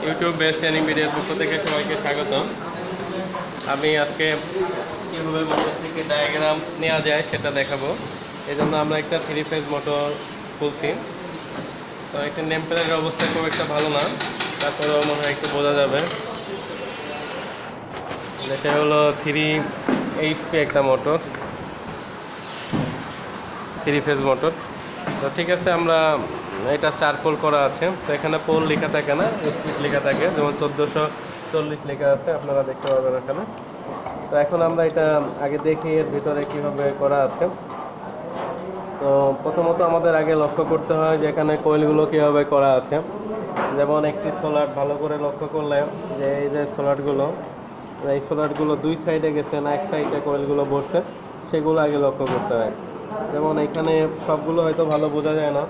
YouTube best training ভিডিওর পক্ষ থেকে সবাইকে স্বাগতম। আমি আজকে কীভাবে মোটর থেকে ডায়াগ্রাম নেওয়া যায় সেটা দেখাবো। এই জন্য আমরা একটা 3 ফেজ মোটর খুলছি। তো একটা নেম প্লেটের অবস্থা খুব একটা ভালো না, তারপরেও মনে হয় একটু বোঝা যাবে। এটা হলো 3 HP একটা মোটর, 3 ফেজ মোটর। তো ঠিক আছে, আমরা এটা 4 পোল করা আছে। তো এখানে পোল লেখা থাকে না, স্পিড লেখা থাকে, যেমন 1440 লেখা আছে, আপনারা দেখতে পাবেন এখানে। তো এখন আমরা এটা আগে দেখি এর ভিতরে কীভাবে করা আছে। তো প্রথমত আমাদের আগে লক্ষ্য করতে হয় যে এখানে কয়েলগুলো কীভাবে করা আছে। যেমন একটি সোলার ভালো করে লক্ষ্য করলে যে এই যে সোলারগুলো, এই সোলারগুলো 2 সাইডে গেছে না এক সাইডে কয়েলগুলো বসছে, সেগুলো আগে লক্ষ্য করতে হয়। যেমন এখানে সবগুলো হয়তো ভালো বোঝা যায় না,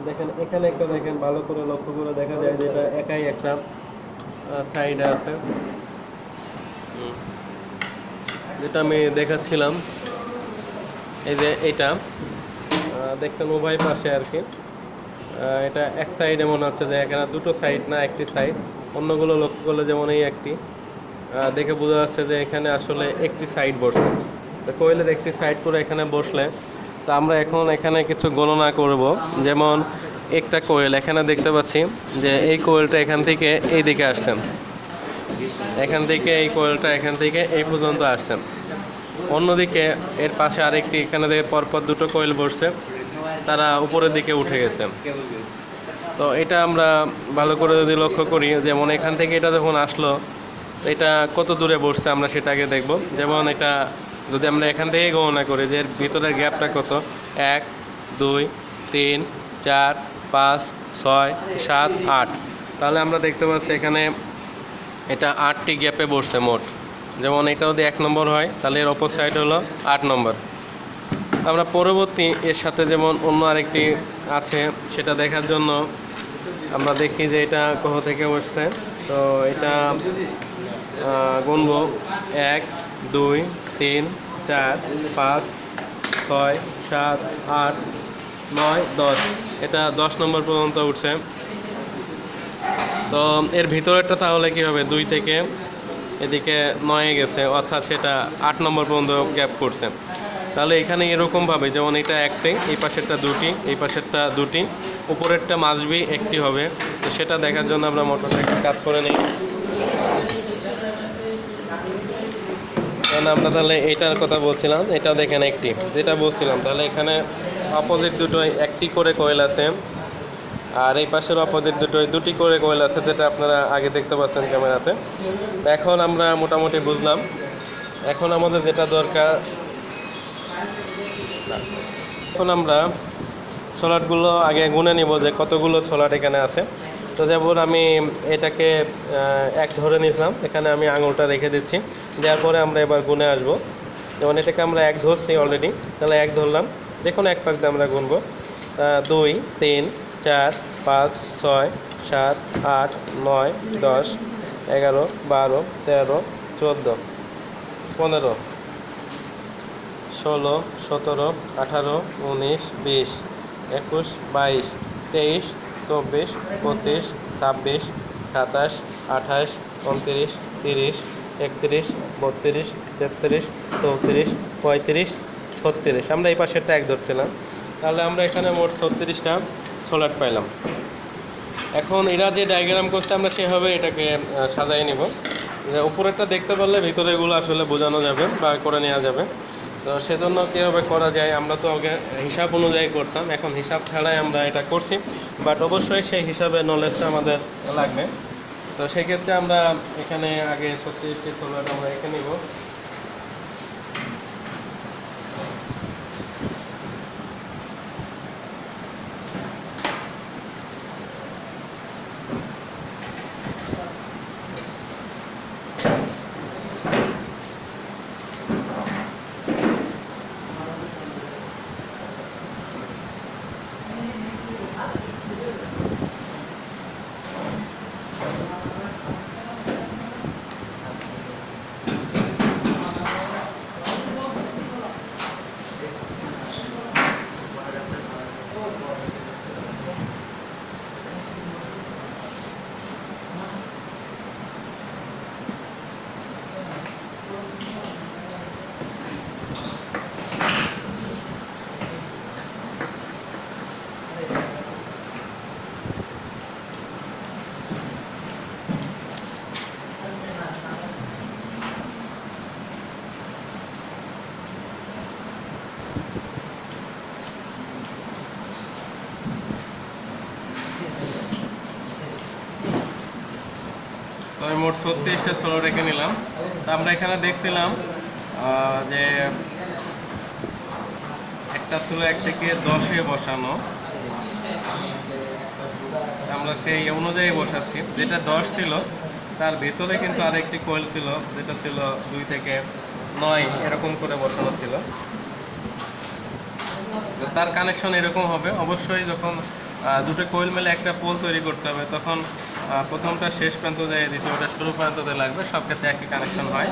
দেখেন এখানে একটা দেখেন, ভালো করে লক্ষ্য করে দেখা যায় যে এটা একাই একটা সাইডে আছে, যেটা আমি দেখাচ্ছিলাম। এই যে এটা দেখছেন উভয় পাশে আর কি, এটা এক সাইডে মনে হচ্ছে যে এখানে দুটো সাইড না, একটি সাইড। অন্যগুলো লক্ষ্য করলে যেমন এই একটি, দেখে বোঝা যাচ্ছে যে এখানে আসলে একটি সাইড বসে। তো কোয়েলের একটি সাইড করে এখানে বসলে, তো আমরা এখন এখানে কিছু গণনা করব। যেমন একটা কোয়েল এখানে দেখতে পাচ্ছি যে এই কোয়েলটা এখান থেকে এই দিকে আসছেন, এখান থেকে এই কোয়েলটা এখান থেকে এই পর্যন্ত আসছেন। অন্যদিকে এর পাশে আরেকটি, এখানে দেখে পরপর দুটো কোয়েল বসছে, তারা উপরের দিকে উঠে গেছে। তো এটা আমরা ভালো করে যদি লক্ষ্য করি, যেমন এখান থেকে এটা যখন আসলো, এটা কত দূরে বসছে আমরা সেটা আগে দেখব। যেমন এটা যদি আমরা এখান থেকে গণনা করি যে এর ভিতরের গ্যাপটা কত, 1 2 3 4 5 6 7 8, তাহলে আমরা দেখতে পাচ্ছি এখানে এটা 8টি গ্যাপে বসছে মোট। যেমন এটা যদি 1 নম্বর হয়, তাহলে এর অপর সাইড হলো 8 নম্বর। আমরা পরবর্তী এর সাথে যেমন অন্য আরেকটি আছে সেটা দেখার জন্য আমরা দেখি যে এটা কোথা থেকে বসছে। তো এটা গুনব 1 2 3 4 5 6 7 8 9 10, এটা 10 নম্বর পর্যন্ত উঠছে। তো এর ভিতরেরটা তাহলে কী হবে, 2 থেকে এদিকে 9 গেছে, অর্থাৎ সেটা 8 নম্বর পর্যন্ত গ্যাপ করছে। তাহলে এখানে এরকমভাবে, যেমন এটা একটি, এই পাশেরটা দুটি, এই পাশেরটা দুটি, উপরেরটা মাসবি একটি হবে। তো সেটা দেখার জন্য আমরা মোটরটাকে কাজ করে নিই। কারণ আমরা তাহলে এইটার কথা বলছিলাম, এটা দেখেন একটি, যেটা বলছিলাম, তাহলে এখানে অপোজিট দুটোই একটি করে কয়েল আছে, আর এই পাশের অপোজিট দুটোই দুটি করে কয়েল আছে, যেটা আপনারা আগে দেখতে পাচ্ছেন ক্যামেরাতে। এখন আমরা মোটামুটি বুঝলাম। এখন আমাদের যেটা দরকার, এখন আমরা সোলারগুলো আগে গুনে নিব যে কতগুলো সোলার এখানে আছে। তো যেমন আমি এটাকে 1 ধরে নিয়েছিলাম, এখানে আমি আঙুলটা রেখে দিচ্ছি, দেওয়ার পরে আমরা এবার গুনে আসবো। যেমন এটাকে আমরা 1 ধরছি অলরেডি, তাহলে 1 ধরলাম, যে কোনো এক পাক দিয়ে আমরা গুনবো। 2 3 4 5 6 7 8 9 10 11 12 13 14 15 16 17 18 19 20 21 22 23 24 25 26 27 28 29 30 31 32 33 34 35 36, আমরা এই পাশেরটা 1 ধরছিলাম। তাহলে আমরা এখানে মোট 36টা সোলার পাইলাম। এখন এরা যে ডায়াগ্রাম করছে আমরা সেভাবে এটাকে সাজাই নিব, যে উপরেরটা দেখতে পারলে ভিতরেগুলো আসলে বোঝানো যাবে বা করে নেওয়া যাবে। তো সেজন্য কীভাবে করা যায়, আমরা তো আগে হিসাব অনুযায়ী করতাম, এখন হিসাব ছাড়াই আমরা এটা করছি, বাট অবশ্যই সেই হিসাবে নলেজটা আমাদের লাগবে। তো সেক্ষেত্রে আমরা এখানে আগে 36টি সোলার আমরা এঁকে নিব। তো আমি মোট 36টা সোলো রেখে নিলাম। তো আমরা এখানে দেখছিলাম যে একটা ছিল 1 থেকে 10-এ বসানো, আমরা সেই অনুযায়ী বসাচ্ছি। যেটা 10 ছিল তার ভিতরে কিন্তু আরেকটি কোয়েল ছিল যেটা ছিল 2 থেকে 9 এরকম করে বসানো ছিল। তার কানেকশন এরকম হবে। অবশ্যই যখন দুটো কোয়েল মিলে একটা পোল তৈরি করতে হবে তখন প্রথমটা শেষ প্রান্ত যায়, দ্বিতীয়টা শুরু প্রান্ততে লাগবে, সব ক্ষেত্রে একই কানেকশন হয়।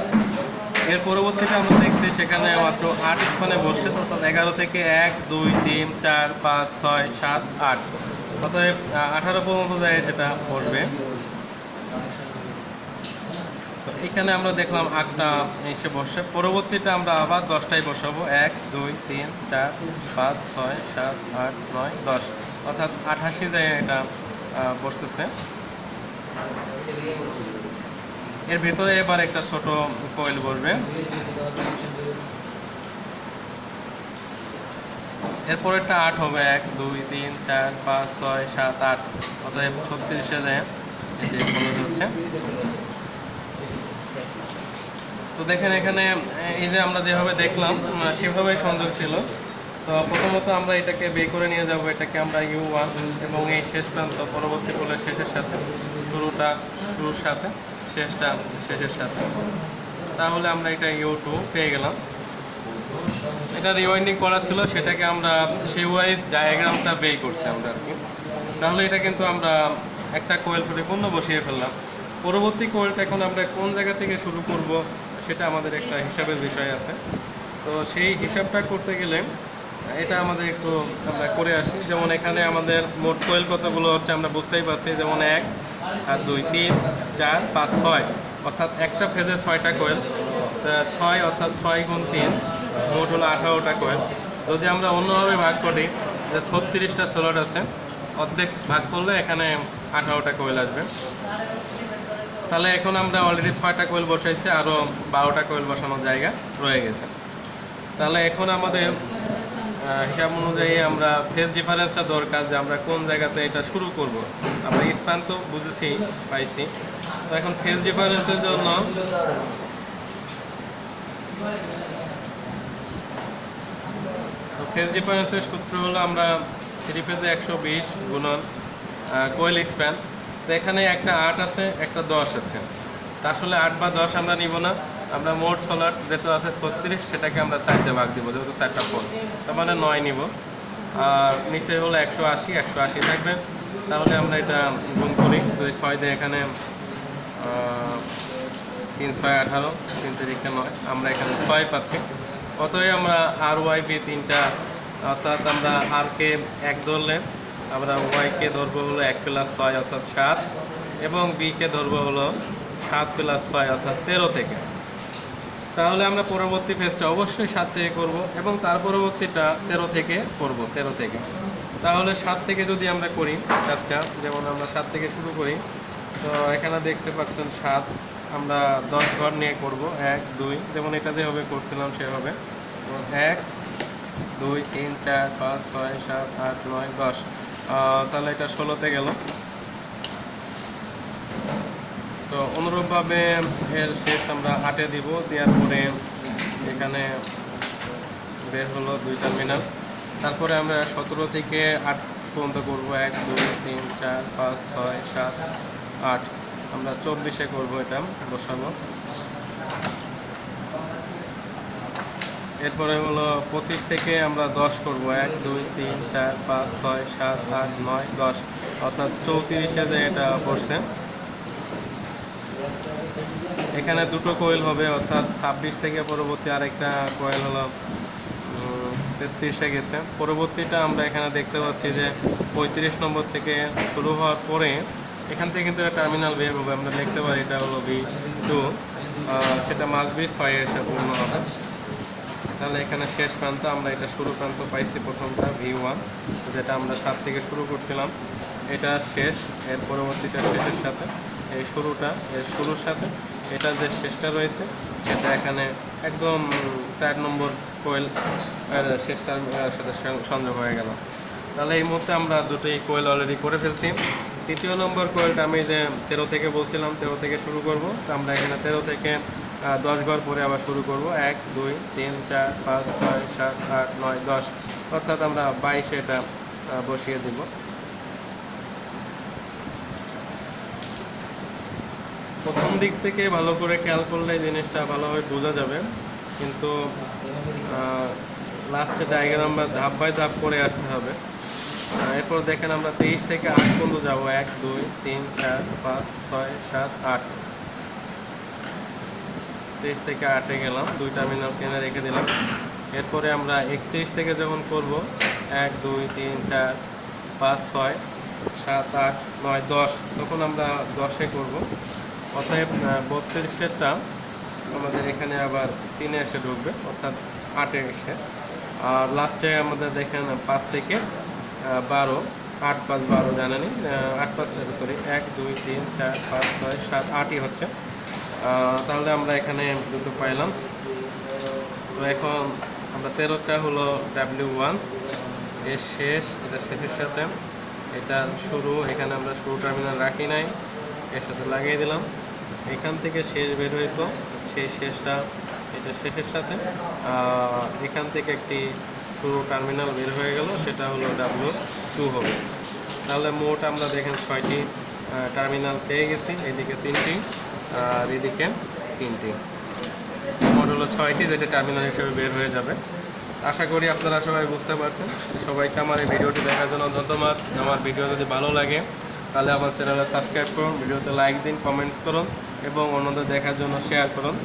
এর পরবর্তীতে আমরা দেখছি সেখানে মাত্র 8 স্পানে বসছে, অর্থাৎ 11 থেকে 1 2 3 4 5 6 7 8, অতএব 18 পর্যন্ত যায় সেটা বসবে। তো এখানে আমরা দেখলাম 8টা এসে বসে, পরবর্তীটা আমরা আবার 10টাই বসাবো। 1 2 3 4 5 6 7 8 9 10, অর্থাৎ 88 যায় এটা বসতেছে। এর ভিতরে এবার একটা ছোট কয়েল বসবে। এরপরেরটা 8 হবে। 1 2 3 4 5 6 7 8, অতএব 36-এ যায় এটি বলা হচ্ছে। তো দেখেন এখানে এই যে আমরা যেভাবে দেখলাম সেভাবেই সংযোগ ছিল। তো প্রথমত আমরা এটাকে বের করে নিয়ে যাব, এটাকে আমরা U1 এবং এই শেষ প্রান্ত পরবর্তী পোলের শেষের সাথে, শুরুটা শুরুর সাথে, শেষটা শেষের সাথে, তাহলে আমরা এটা U2 পেয়ে গেলাম। এটা রিওয়াইন্ডিং করা ছিল, সেটাকে আমরা সেই ওয়াইজ ডায়াগ্রামটা বের করছি আমরা আর কি। তাহলে এটা কিন্তু আমরা একটা কোয়েল পরিপূর্ণ বসিয়ে ফেললাম। পরবর্তী কোয়েলটা এখন আমরা কোন জায়গা থেকে শুরু করব সেটা আমাদের একটা হিসাবের বিষয় আছে। তো সেই হিসাবটা করতে গেলে এটা আমাদের একটু আমরা করে আসি। যেমন এখানে আমাদের মোট কোয়েল কতগুলো হচ্ছে আমরা বুঝতেই পারছি। যেমন 1 আর 2 3 4 5 6, অর্থাৎ একটা ফেজে 6টা কোয়েল, 6 অর্থাৎ 6 গুণ 3 মোট হলো 18টা কোয়েল। যদি আমরা অন্যভাবে ভাগ করি যে 36টা সোলার আছে, অর্ধেক ভাগ করলে এখানে 18টা কোয়েল আসবে। তাহলে এখন আমরা অলরেডি 6টা কোয়েল বসাইছি, আরও 12টা কোয়েল বসানোর জায়গা রয়ে গেছে। তাহলে এখন আমাদের হিসাব অনুযায়ী আমরা ফেজ ডিফারেন্সটা দরকার, যে আমরা কোন জায়গাতে এটা শুরু করব। আমরা স্প্যান তো বুঝেছি, পাইছি। তো এখন ফেজ ডিফারেন্সের জন্য ফেজ ডিফারেন্সের সূত্র হলো আমরা 3 ফেজে 120 গুণন কোয়েল স্প্যান। তো এখানে একটা 8 আছে, একটা 10 আছে। তা আসলে 8 বা 10 আমরা নিব না, আমরা মোট সোলার যেটা আছে 36 সেটাকে আমরা 4 ভাগ দিব, যেহেতু 4টা পোল, তার মানে 9 নিব। আর নিচে হলো 180, 180 থাকবে। তাহলে আমরা এটা গুণ করি, যদি 6 দিয়ে এখানে 3 6 18, 3 3 9, আমরা এখানে 6 পাচ্ছি। অতএব আমরা আর ওয়াই বি তিনটা, অর্থাৎ আমরা আর কে 1 ধরলে আমরা ওয়াই কে ধরবো হলো 1 + 6 অর্থাৎ 7, এবং বি কে ধরবো হলো 7 + 6 অর্থাৎ 13 থেকে। তাহলে আমরা পরবর্তী ফেজটা অবশ্যই 7 থেকে করব, এবং তার পরবর্তীটা 13 থেকে করব, 13 থেকে। তাহলে 7 থেকে যদি আমরা করি কাজটা, যেমন আমরা 7 থেকে শুরু করি, তো এখানে দেখতে পাচ্ছেন 7 আমরা 10 ঘর নিয়ে করব। 1 2, যেমন এটা যেভাবে করছিলাম সেভাবে 1 2 3 4 5 6 7 8 9 10, তাহলে এটা 16তে গেল। তো অনুরূপভাবে এর শেষ আমরা 8-এ দিব, দেওয়ার পরে এখানে বের হলো 2 টার্মিনাল। তারপরে আমরা 17 থেকে 8 পর্যন্ত করব। 1 2 3 4 5 6 7 8, আমরা 24-এ করব, এটা বসাবো। এরপরে হলো 25 থেকে আমরা 10 করব। 1 2 3 4 5 6 7 8 9 10, অর্থাৎ 34-এ যে এটা বসছে। এখানে দুটো কোয়েল হবে, অর্থাৎ 26 থেকে পরবর্তী আরেকটা কোয়েল হলো 33-এ গেছে। পরবর্তীটা আমরা এখানে দেখতে পাচ্ছি যে 35 নম্বর থেকে শুরু হওয়ার পরে এখান থেকে কিন্তু টার্মিনাল বের হবে, আমরা লিখতে পারি এটা হলো V2, সেটা মাস বি 6 এসে পূর্ণ হবে। তাহলে এখানে শেষ প্রান্ত আমরা এটা শুরু প্রান্ত পাইছি, প্রথমটা V1, যেটা আমরা 7 থেকে শুরু করছিলাম, এটা শেষ। এর পরবর্তীটা শেষের সাথে, এই শুরুটা এর শুরুর সাথে, এটা যে শেষটা রয়েছে সেটা এখানে একদম 4 নম্বর কোয়েল শেষটার সাথে সংযোগ হয়ে গেল। তাহলে এই মুহূর্তে আমরা দুটোই কোয়েল অলরেডি করে ফেলছি। তৃতীয় নম্বর কয়েলটা আমি যে 13 থেকে বলছিলাম 13 থেকে শুরু করব, তো আমরা এখানে 13 থেকে 10 ঘর পরে আবার শুরু করব। 1 2 3 4 5 6 7 8 9 10, অর্থাৎ আমরা 22 এটা বসিয়ে দিব। প্রথম দিক থেকে ভালো করে খেয়াল করলে জিনিসটা ভালোভাবে বোঝা যাবে, কিন্তু লাস্টে ডায়াগ্রাম বা ধাপ বাই ধাপ করে আসতে হবে। এরপর দেখেন আমরা 23 থেকে 8 পর্যন্ত যাবো। 1 2 3 4 5 6 7 8, 23 থেকে 8-এ গেলাম, 2 টার্মিনাল কিনে রেখে দিলাম। এরপরে আমরা 31 থেকে যখন করব 1 2 3 4 5 6 7 8 9 10, তখন আমরা 10-এ করব। অতএব 32-এরটা আমাদের এখানে আবার 3-এ এসে ঢুকবে, অর্থাৎ 8-এ এসে। আর লাস্টে আমাদের দেখেন 5 থেকে 12, 8 5 12 জানেনি, 8 5 সরি 1 2 3 4 5 6 7 8ই হচ্ছে। তাহলে আমরা এখানে দুটো পাইলাম। তো এখন আমরা 13টা হলো W1, এর শেষ, এটা শেষের সাথে এটা শুরু, এখানে আমরা শুরু টার্মিনাল রাখি নাই, এর সাথে লাগিয়ে দিলাম। এখান থেকে শেষ বের হইতো, সেই শেষটা এটা শেষের সাথে, এখান থেকে একটি শুরু টার্মিনাল বের হয়ে গেল, সেটা হলো W2 হবে। তাহলে মোট আমরা দেখেন 6টি টার্মিনাল পেয়ে গেছি, এদিকে 3টি আর এদিকে 3টি, মোট হলো 6টি, যেটা টার্মিনাল হিসেবে বের হয়ে যাবে। আশা করি আপনারা সবাই বুঝতে পারছেন। সবাইকে আমার এই ভিডিওটি দেখার জন্য ধন্যবাদ। আমার ভিডিও যদি ভালো লাগে তাহলে আমার চ্যানেলে সাবস্ক্রাইব করুন, ভিডিওতে লাইক দিন, কমেন্টস করুন এবং অন্যদের দেখার জন্য শেয়ার করুন।